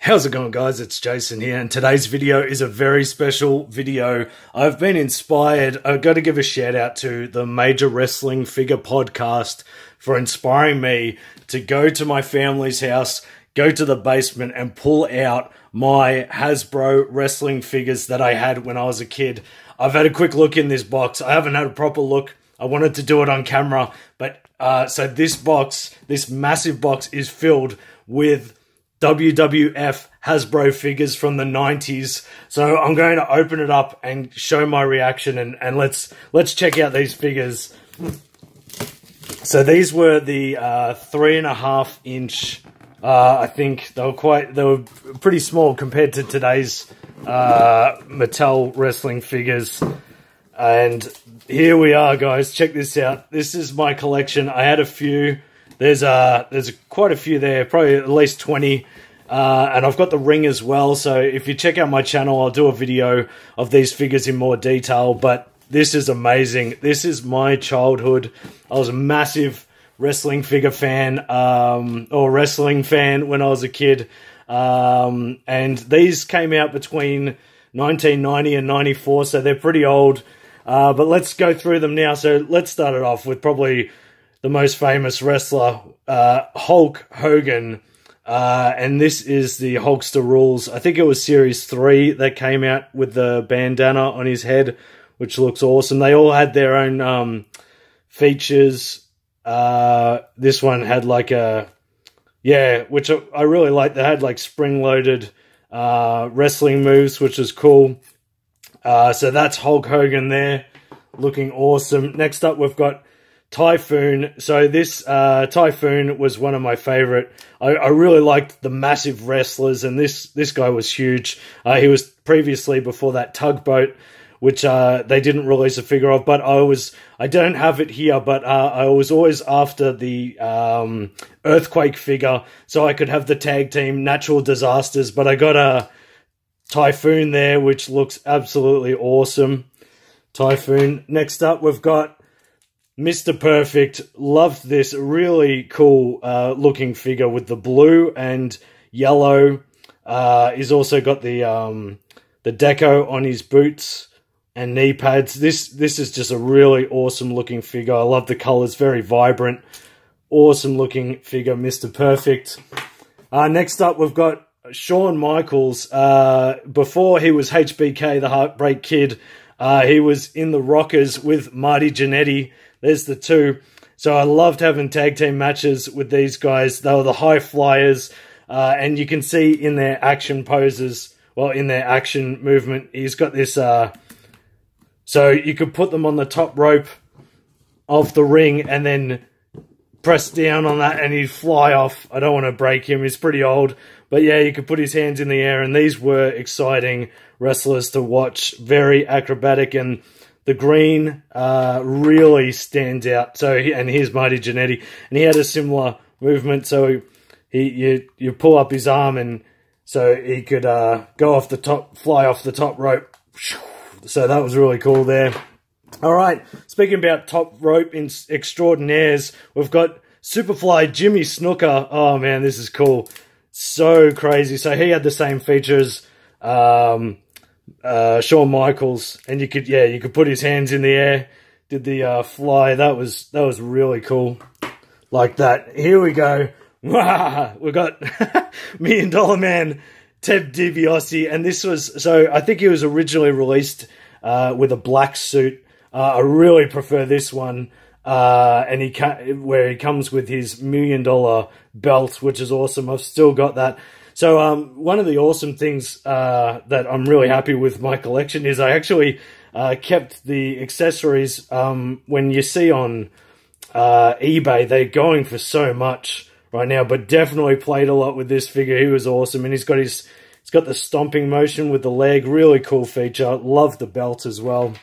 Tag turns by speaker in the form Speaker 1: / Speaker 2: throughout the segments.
Speaker 1: How's it going, guys? It's Jayson here, and today's video is a very special video. I've been inspired. I've got to give a shout out to the Major Wrestling Figure podcast for inspiring me to go to my family's house, go to the basement and pull out my Hasbro wrestling figures that I had when I was a kid. I've had a quick look in this box. I haven't had a proper look. I wanted to do it on camera, but so this box, this massive box, is filled with WWF Hasbro figures from the 90s. So I'm going to open it up and show my reaction, and let's check out these figures. So these were the 3.5 inch. I think they were pretty small compared to today's Mattel wrestling figures. And here we are, guys. Check this out. This is my collection. I had a few. There's quite a few there, probably at least 20. And I've got the ring as well. So if you check out my channel, I'll do a video of these figures in more detail. But this is amazing. This is my childhood. I was a massive wrestling figure fan, or wrestling fan when I was a kid. And these came out between 1990 and 94, so they're pretty old. But let's go through them now. So let's start it off with probably the most famous wrestler, Hulk Hogan. And this is the Hulkster Rules. I think it was Series 3 that came out with the bandana on his head, which looks awesome. They all had their own features. This one had like a, yeah, which I really liked. They had like spring-loaded wrestling moves, which is cool. So that's Hulk Hogan there, looking awesome. Next up, we've got Typhoon. So this Typhoon was one of my favorite. I really liked the massive wrestlers, and this guy was huge. He was previously before that Tugboat, which they didn't release a figure of, but I don't have it here, but I was always after the Earthquake figure so I could have the tag team Natural Disasters, but I got a Typhoon there, which looks absolutely awesome. Typhoon. Next up, we've got Mr. Perfect. Loved this really cool looking figure with the blue and yellow. He's also got the deco on his boots and knee pads. This is just a really awesome looking figure. I love the colors, very vibrant. Awesome looking figure, Mr. Perfect. Next up, we've got Shawn Michaels. Before he was HBK, the Heartbreak Kid, he was in the Rockers with Marty Jannetty. There's the two. So I loved having tag team matches with these guys. They were the high flyers. And you can see in their action poses, well, in their action movement, he's got this. So you could put them on the top rope of the ring and then press down on that and he'd fly off. I don't want to break him. He's pretty old. But yeah, you could put his hands in the air, and these were exciting wrestlers to watch. Very acrobatic, and the green really stands out. So, and here's Marty Jannetty, and he had a similar movement. So you pull up his arm, and so he could go off the top, fly off the top rope. So that was really cool there. All right, speaking about top rope extraordinaires, we've got Superfly Jimmy Snuka. Oh man, this is cool. So crazy. So he had the same features Shawn Michaels, and you could put his hands in the air, did the fly. That was really cool, like that. Here we go. We got $1 Million Man Ted DiBiase, and this was, so I think he was originally released with a black suit. I really prefer this one, and where he comes with his $1 million belt, which is awesome. I've still got that. So one of the awesome things that I'm really happy with my collection is I actually kept the accessories. When you see on eBay, they're going for so much right now, but definitely played a lot with this figure. He was awesome, and he's got the stomping motion with the leg. Really cool feature. Love the belt as well.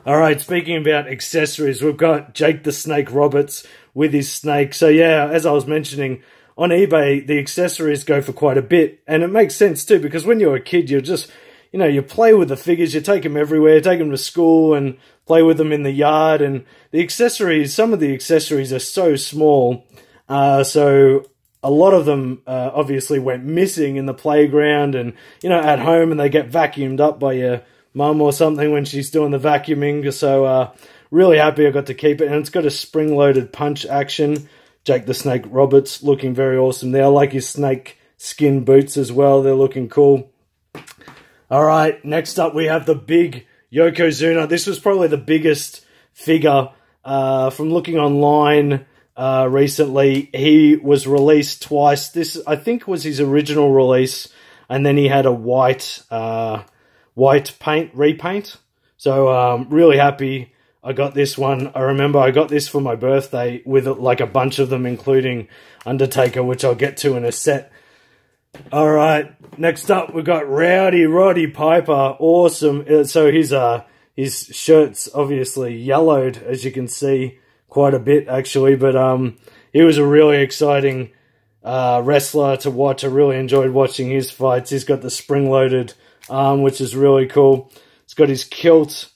Speaker 1: All right, speaking about accessories, we've got Jake the Snake Roberts with his snake. So yeah, as I was mentioning, on eBay, the accessories go for quite a bit. And it makes sense too, because when you're a kid, you're just, you play with the figures, you take them everywhere, take them to school and play with them in the yard. And the accessories, some of the accessories are so small. So a lot of them obviously went missing in the playground and, you know, at home, and they get vacuumed up by your mum or something when she's doing the vacuuming. So really happy I got to keep it. And it's got a spring-loaded punch action. Jake the Snake Roberts looking very awesome there. I like his snake skin boots as well. They're looking cool. All right, next up we have the big Yokozuna. This was probably the biggest figure from looking online recently. He was released twice. This, I think, was his original release, and then he had a white paint repaint. So really happy I got this one. I remember I got this for my birthday with like a bunch of them, including Undertaker, which I'll get to in a set. All right, next up we got Roddy Piper. Awesome. So his shirt's obviously yellowed, as you can see, quite a bit actually, but he was a really exciting wrestler to watch. I really enjoyed watching his fights. He's got the spring-loaded arm, which is really cool. He's got his kilt.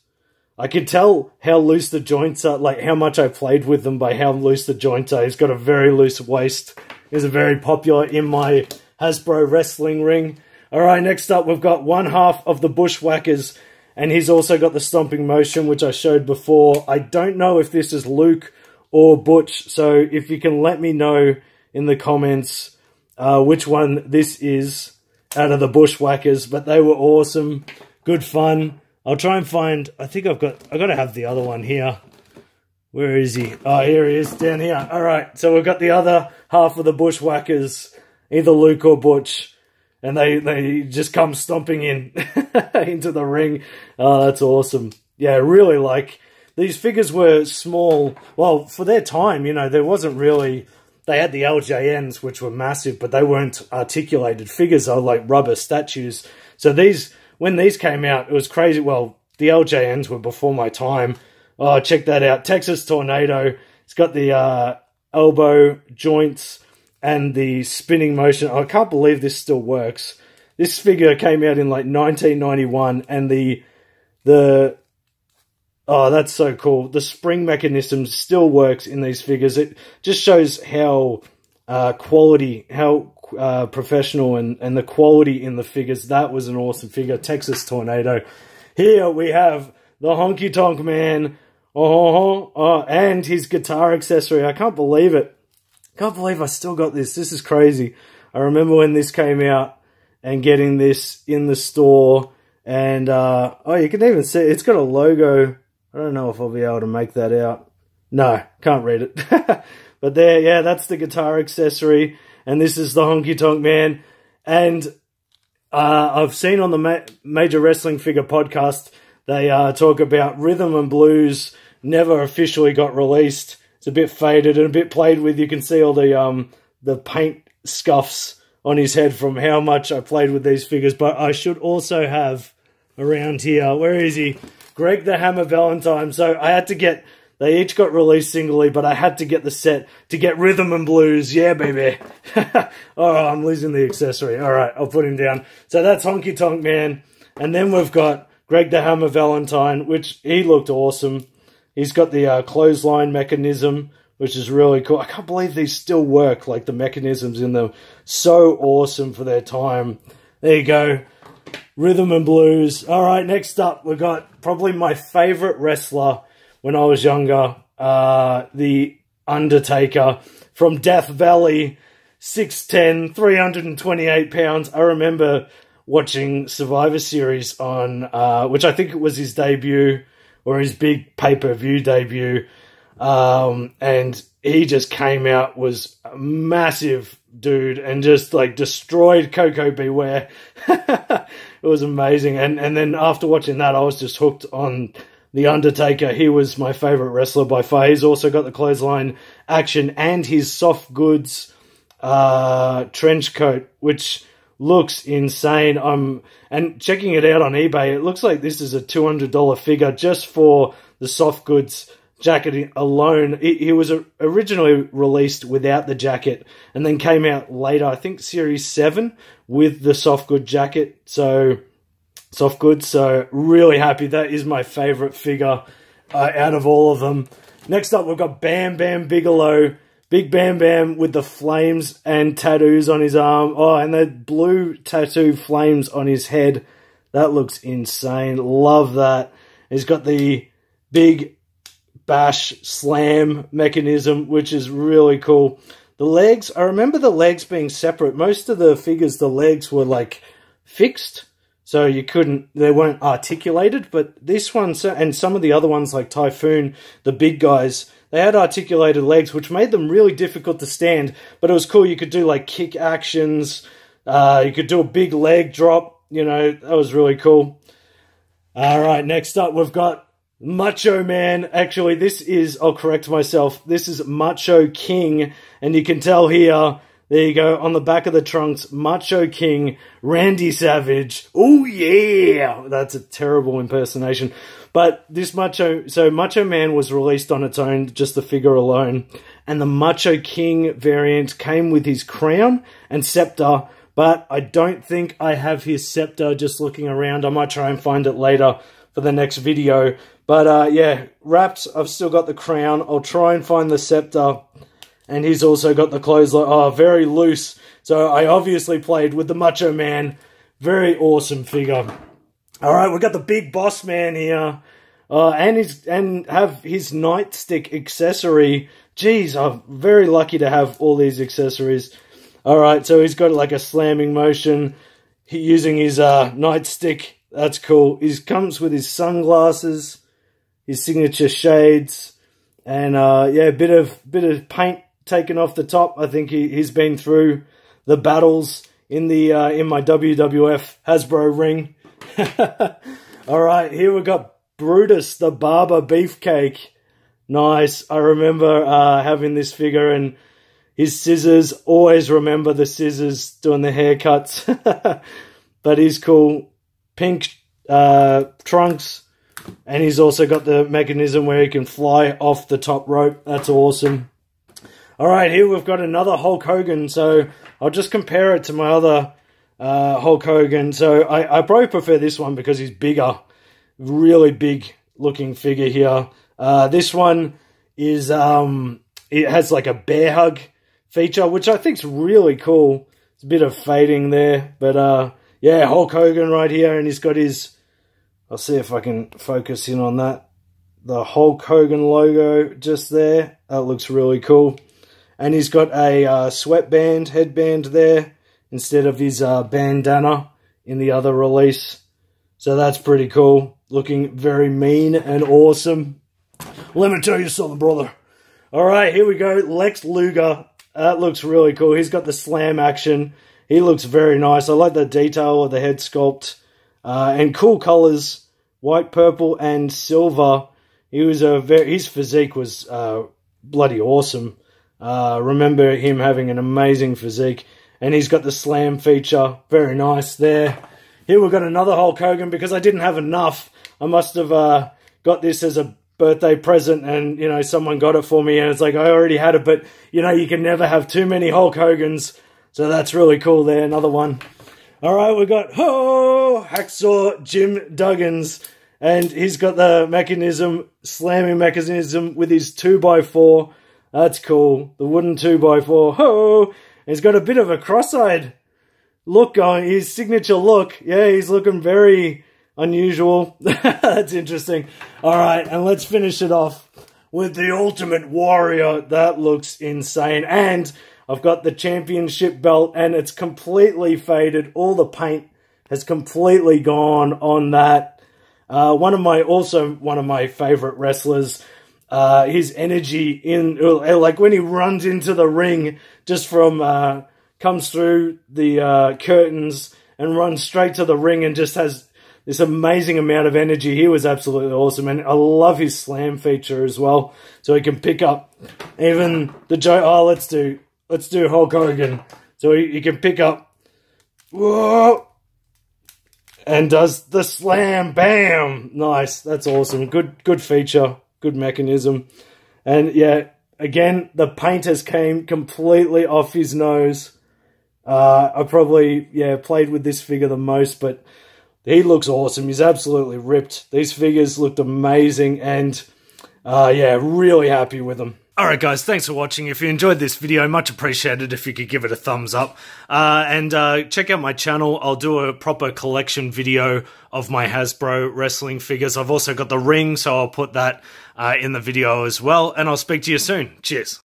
Speaker 1: I can tell how loose the joints are, like how much I played with them by how loose the joints are. He's got a very loose waist. He's a very popular in my Hasbro wrestling ring. All right, next up we've got one half of the Bushwhackers, and he's also got the stomping motion, which I showed before. I don't know if this is Luke or Butch, so if you can let me know in the comments which one this is out of the Bushwhackers, but they were awesome, good fun. I'll try and find, I think I've got to have the other one here. Where is he? Oh, here he is, down here. All right, so we've got the other half of the Bushwhackers, either Luke or Butch, and they just come stomping in into the ring. Oh, that's awesome. Yeah, really, like, these figures were small. Well, for their time, you know, there wasn't really, they had the LJNs, which were massive, but they weren't articulated figures. They were like rubber statues. So these, when these came out, it was crazy. Well, the LJNs were before my time. Oh, check that out. Texas Tornado. It's got the elbow joints and the spinning motion. I can't believe this still works. This figure came out in like 1991, and the oh, that's so cool. The spring mechanism still works in these figures. It just shows how quality, how professional and the quality in the figures. That was an awesome figure. Texas Tornado. Here we have the Honky Tonk Man. And his guitar accessory. I can't believe it. Can't believe I still got this. This is crazy. I remember when this came out and getting this in the store. And, oh, you can even see it's got a logo. I don't know if I'll be able to make that out. No, can't read it. But there, yeah, that's the guitar accessory. And this is the Honky Tonk Man. And I've seen on the Major Wrestling Figure podcast, they talk about Rhythm and Blues never officially got released. It's a bit faded and a bit played with. You can see all the paint scuffs on his head from how much I played with these figures. But I should also have around here, where is he? Greg the Hammer Valentine. So I had to get, they each got released singly, but I had to get the set to get Rhythm and Blues. Yeah, baby. Oh, I'm losing the accessory. All right, I'll put him down. So that's Honky Tonk Man. And then we've got Greg the Hammer Valentine, which he looked awesome. He's got the clothesline mechanism, which is really cool. I can't believe these still work, like the mechanisms in them. So awesome for their time. There you go. Rhythm and Blues. All right, next up, we got probably my favorite wrestler when I was younger, the Undertaker from Death Valley, 6'10", 328 pounds. I remember watching Survivor Series on, which I think it was his debut, or his big pay-per-view debut, and he just came out, was a massive dude, and just like destroyed Coco Beware. It was amazing, and then after watching that, I was just hooked on the Undertaker. He was my favorite wrestler by far. He's also got the clothesline action and his soft goods trench coat, which looks insane. And checking it out on eBay, it looks like this is a $200 figure just for the soft goods jacket alone. He was originally released without the jacket and then came out later, I think Series 7, with the soft good jacket. So soft goods. So really happy. That is my favorite figure out of all of them. Next up, we've got Bam Bigelow Big Bam Bam with the flames and tattoos on his arm. Oh, and the blue tattoo flames on his head. That looks insane. Love that. He's got the big bash slam mechanism, which is really cool. The legs, I remember the legs being separate. Most of the figures, the legs were like fixed. So you couldn't, they weren't articulated. But this one, and some of the other ones like Typhoon, the big guys, they had articulated legs, which made them really difficult to stand. But it was cool. You could do like kick actions. You could do a big leg drop. You know, that was really cool. All right, next up, we've got Macho Man. Actually, this is, I'll correct myself, this is Macho King. And you can tell here, there you go, on the back of the trunks, Macho King, Randy Savage. Oh, yeah! That's a terrible impersonation. But this Macho Man was released on its own, just the figure alone. And the Macho King variant came with his crown and scepter. But I don't think I have his scepter just looking around. I might try and find it later for the next video. But yeah, wrapped, I've still got the crown. I'll try and find the scepter. And he's also got the clothesline. Oh, very loose. So I obviously played with the Macho Man. Very awesome figure. All right, we've got the big boss man here. And have his nightstick accessory. Jeez, I'm very lucky to have all these accessories. All right, so he's got like a slamming motion. Using his nightstick. That's cool. He comes with his sunglasses, his signature shades, and yeah, a bit of paint taken off the top. I think he's been through the battles in the in my WWF Hasbro ring. All right, here we got Brutus, the Barber Beefcake. Nice. I remember having this figure and his scissors. Always remember the scissors doing the haircuts. But he's cool. Pink trunks. And he's also got the mechanism where he can fly off the top rope. That's awesome. All right, here we've got another Hulk Hogan. So I'll just compare it to my other Hulk Hogan. So I probably prefer this one because he's bigger. Really big looking figure here. This one is, it has like a bear hug feature, which I think is really cool. It's a bit of fading there. But yeah, Hulk Hogan right here. And he's got his, I'll see if I can focus in on that. The Hulk Hogan logo just there. That looks really cool. And he's got a sweatband, headband there, instead of his bandana in the other release. So that's pretty cool. Looking very mean and awesome. Let me tell you something, brother. All right, here we go. Lex Luger. That looks really cool. He's got the slam action. He looks very nice. I like the detail of the head sculpt. And cool colors. White, purple, and silver. He was his physique was bloody awesome. Remember him having an amazing physique. And he's got the slam feature. Very nice there. Here we've got another Hulk Hogan because I didn't have enough. I must have got this as a birthday present and, you know, someone got it for me and it's like I already had it. But, you know, you can never have too many Hulk Hogans. So that's really cool there. Another one. All right, we've got Hacksaw Jim Duggan's. And he's got the mechanism, slamming mechanism with his 2x4. That's cool. The wooden 2x4. Ho! He's got a bit of a cross-eyed look going. His signature look. Yeah, he's looking very unusual. That's interesting. All right, and let's finish it off with the Ultimate Warrior. That looks insane. And I've got the championship belt, and it's completely faded. All the paint has completely gone on that. One of my favorite wrestlers. His energy in, like when he runs into the ring, just from, comes through the curtains and runs straight to the ring and just has this amazing amount of energy. He was absolutely awesome. And I love his slam feature as well. So he can pick up even the let's do Hulk Hogan. So he can pick up, whoa, and does the slam, bam. Nice. That's awesome. Good feature. Good mechanism. And yeah, again, the paint has came completely off his nose. I probably, yeah, played with this figure the most, but he looks awesome. He's absolutely ripped. These figures looked amazing and, yeah, really happy with them. Alright guys, thanks for watching. If you enjoyed this video, much appreciated if you could give it a thumbs up. And check out my channel. I'll do a proper collection video of my Hasbro wrestling figures. I've also got the ring, so I'll put that in the video as well. And I'll speak to you soon. Cheers.